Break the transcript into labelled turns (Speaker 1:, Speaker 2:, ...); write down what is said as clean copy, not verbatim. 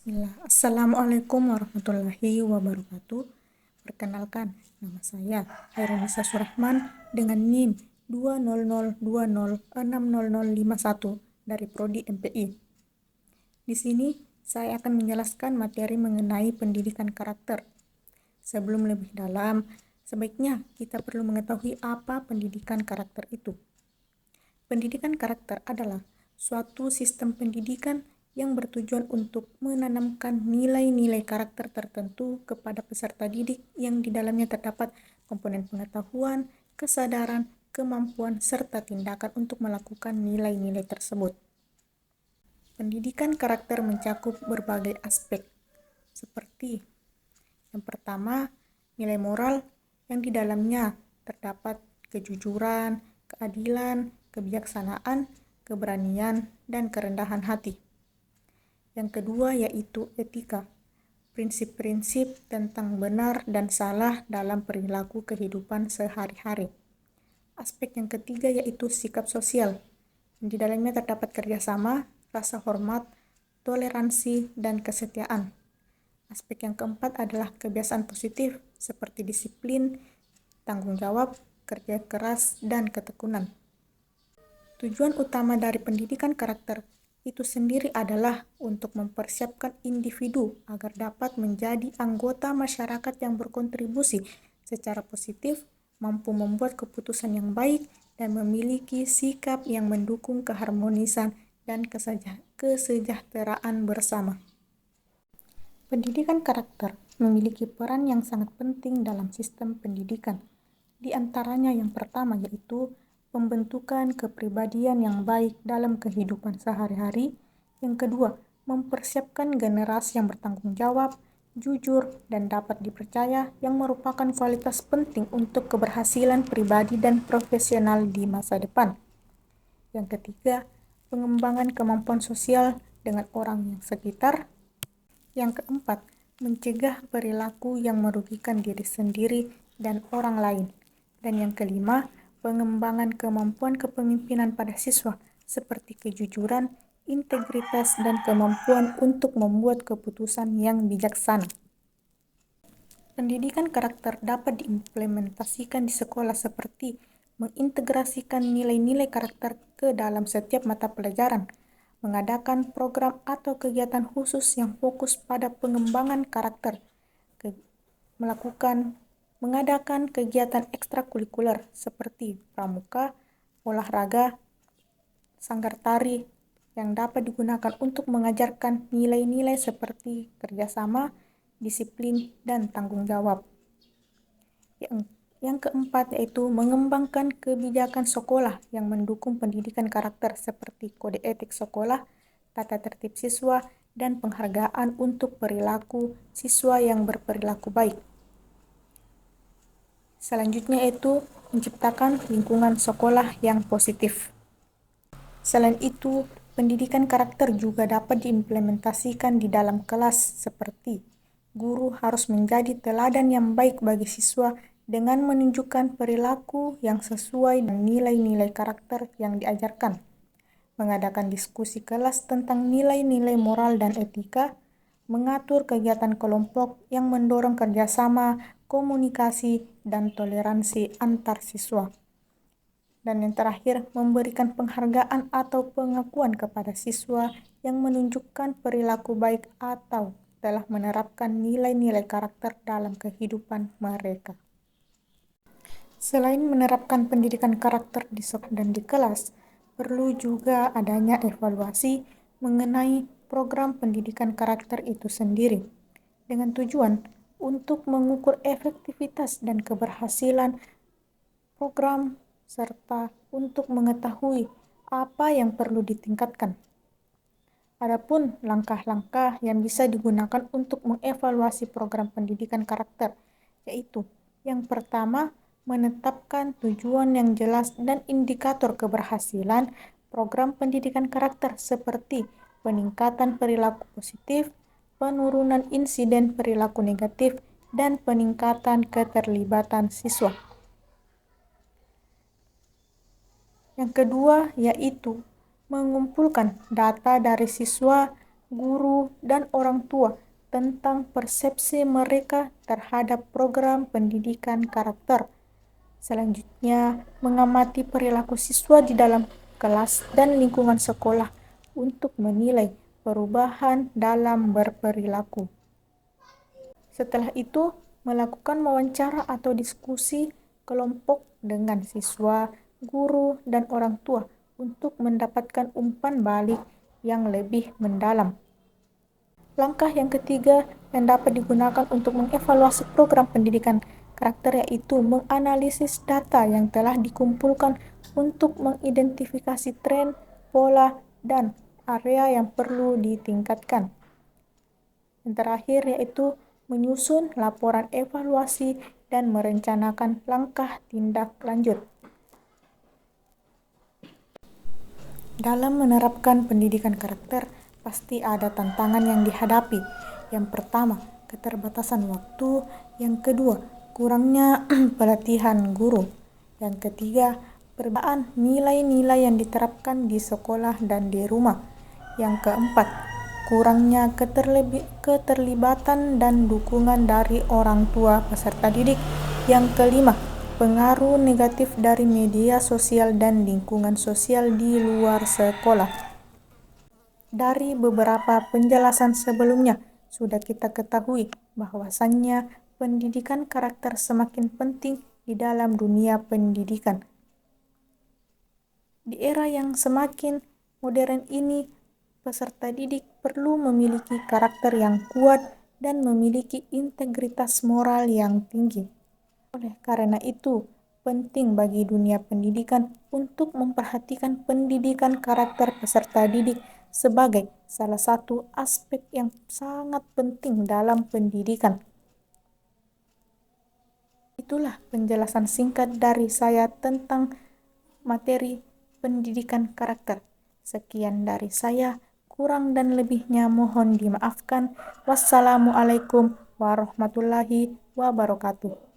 Speaker 1: Bismillah. Assalamualaikum warahmatullahi wabarakatuh. Perkenalkan, nama saya Hairunisa Surahman dengan NIM 20020600051 dari Prodi MPI. Di sini saya akan menjelaskan materi mengenai pendidikan karakter. Sebelum lebih dalam, sebaiknya kita perlu mengetahui apa pendidikan karakter itu. Pendidikan karakter adalah suatu sistem pendidikan yang bertujuan untuk menanamkan nilai-nilai karakter tertentu kepada peserta didik yang di dalamnya terdapat komponen pengetahuan, kesadaran, kemampuan, serta tindakan untuk melakukan nilai-nilai tersebut. Pendidikan karakter mencakup berbagai aspek, seperti yang pertama, nilai moral yang di dalamnya terdapat kejujuran, keadilan, kebijaksanaan, keberanian, dan kerendahan hati. Yang kedua yaitu etika, prinsip-prinsip tentang benar dan salah dalam perilaku kehidupan sehari-hari. Aspek yang ketiga yaitu sikap sosial. Di dalamnya terdapat kerjasama, rasa hormat, toleransi, dan kesetiaan. Aspek yang keempat adalah kebiasaan positif seperti disiplin, tanggung jawab, kerja keras, dan ketekunan. Tujuan utama dari pendidikan karakter itu sendiri adalah untuk mempersiapkan individu agar dapat menjadi anggota masyarakat yang berkontribusi secara positif, mampu membuat keputusan yang baik, dan memiliki sikap yang mendukung keharmonisan dan kesejahteraan bersama. Pendidikan karakter memiliki peran yang sangat penting dalam sistem pendidikan. Di antaranya yang pertama yaitu pembentukan kepribadian yang baik dalam kehidupan sehari-hari. Yang kedua, mempersiapkan generasi yang bertanggung jawab, jujur, dan dapat dipercaya yang merupakan kualitas penting untuk keberhasilan pribadi dan profesional di masa depan. Yang ketiga, pengembangan kemampuan sosial dengan orang yang sekitar. Yang keempat, mencegah perilaku yang merugikan diri sendiri dan orang lain. Dan yang kelima, pengembangan kemampuan kepemimpinan pada siswa seperti kejujuran, integritas, dan kemampuan untuk membuat keputusan yang bijaksana. Pendidikan karakter dapat diimplementasikan di sekolah seperti mengintegrasikan nilai-nilai karakter ke dalam setiap mata pelajaran, mengadakan program atau kegiatan khusus yang fokus pada pengembangan karakter, mengadakan kegiatan ekstrakurikuler seperti pramuka, olahraga, sanggar tari yang dapat digunakan untuk mengajarkan nilai-nilai seperti kerjasama, disiplin, dan tanggung jawab. Yang keempat yaitu mengembangkan kebijakan sekolah yang mendukung pendidikan karakter seperti kode etik sekolah, tata tertib siswa, dan penghargaan untuk perilaku siswa yang berperilaku baik. Selanjutnya yaitu menciptakan lingkungan sekolah yang positif. Selain itu, pendidikan karakter juga dapat diimplementasikan di dalam kelas seperti guru harus menjadi teladan yang baik bagi siswa dengan menunjukkan perilaku yang sesuai dengan nilai-nilai karakter yang diajarkan, mengadakan diskusi kelas tentang nilai-nilai moral dan etika, mengatur kegiatan kelompok yang mendorong kerjasama, komunikasi, dan toleransi antar siswa. Dan yang terakhir, memberikan penghargaan atau pengakuan kepada siswa yang menunjukkan perilaku baik atau telah menerapkan nilai-nilai karakter dalam kehidupan mereka. Selain menerapkan pendidikan karakter di sekolah dan di kelas, perlu juga adanya evaluasi mengenai program pendidikan karakter itu sendiri, dengan tujuan untuk mengukur efektivitas dan keberhasilan program serta untuk mengetahui apa yang perlu ditingkatkan. Adapun langkah-langkah yang bisa digunakan untuk mengevaluasi program pendidikan karakter, yaitu yang pertama, menetapkan tujuan yang jelas dan indikator keberhasilan program pendidikan karakter seperti peningkatan perilaku positif, penurunan insiden perilaku negatif, dan peningkatan keterlibatan siswa. Yang kedua yaitu mengumpulkan data dari siswa guru, dan orang tua tentang persepsi mereka terhadap program pendidikan karakter. Selanjutnya, mengamati perilaku siswa di dalam kelas dan lingkungan sekolah untuk menilai perubahan dalam berperilaku. Setelah itu, melakukan wawancara atau diskusi kelompok dengan siswa, guru, dan orang tua untuk mendapatkan umpan balik yang lebih mendalam. Langkah yang ketiga yang dapat digunakan untuk mengevaluasi program pendidikan karakter yaitu menganalisis data yang telah dikumpulkan untuk mengidentifikasi tren, pola, dan area yang perlu ditingkatkan. Yang terakhir yaitu menyusun laporan evaluasi dan merencanakan langkah tindak lanjut. Dalam menerapkan pendidikan karakter, pasti ada tantangan yang dihadapi. Yang pertama, keterbatasan waktu. Yang kedua, kurangnya pelatihan guru. Yang ketiga, perbedaan nilai-nilai yang diterapkan di sekolah dan di rumah. Yang keempat, kurangnya keterlibatan dan dukungan dari orang tua peserta didik. Yang kelima, pengaruh negatif dari media sosial dan lingkungan sosial di luar sekolah. Dari beberapa penjelasan sebelumnya, sudah kita ketahui bahwasannya pendidikan karakter semakin penting di dalam dunia pendidikan. Di era yang semakin modern ini, peserta didik perlu memiliki karakter yang kuat dan memiliki integritas moral yang tinggi. Oleh karena itu, penting bagi dunia pendidikan untuk memperhatikan pendidikan karakter peserta didik sebagai salah satu aspek yang sangat penting dalam pendidikan. Itulah penjelasan singkat dari saya tentang materi pendidikan karakter. Sekian dari saya, kurang dan lebihnya mohon dimaafkan. Wassalamualaikum warahmatullahi wabarakatuh.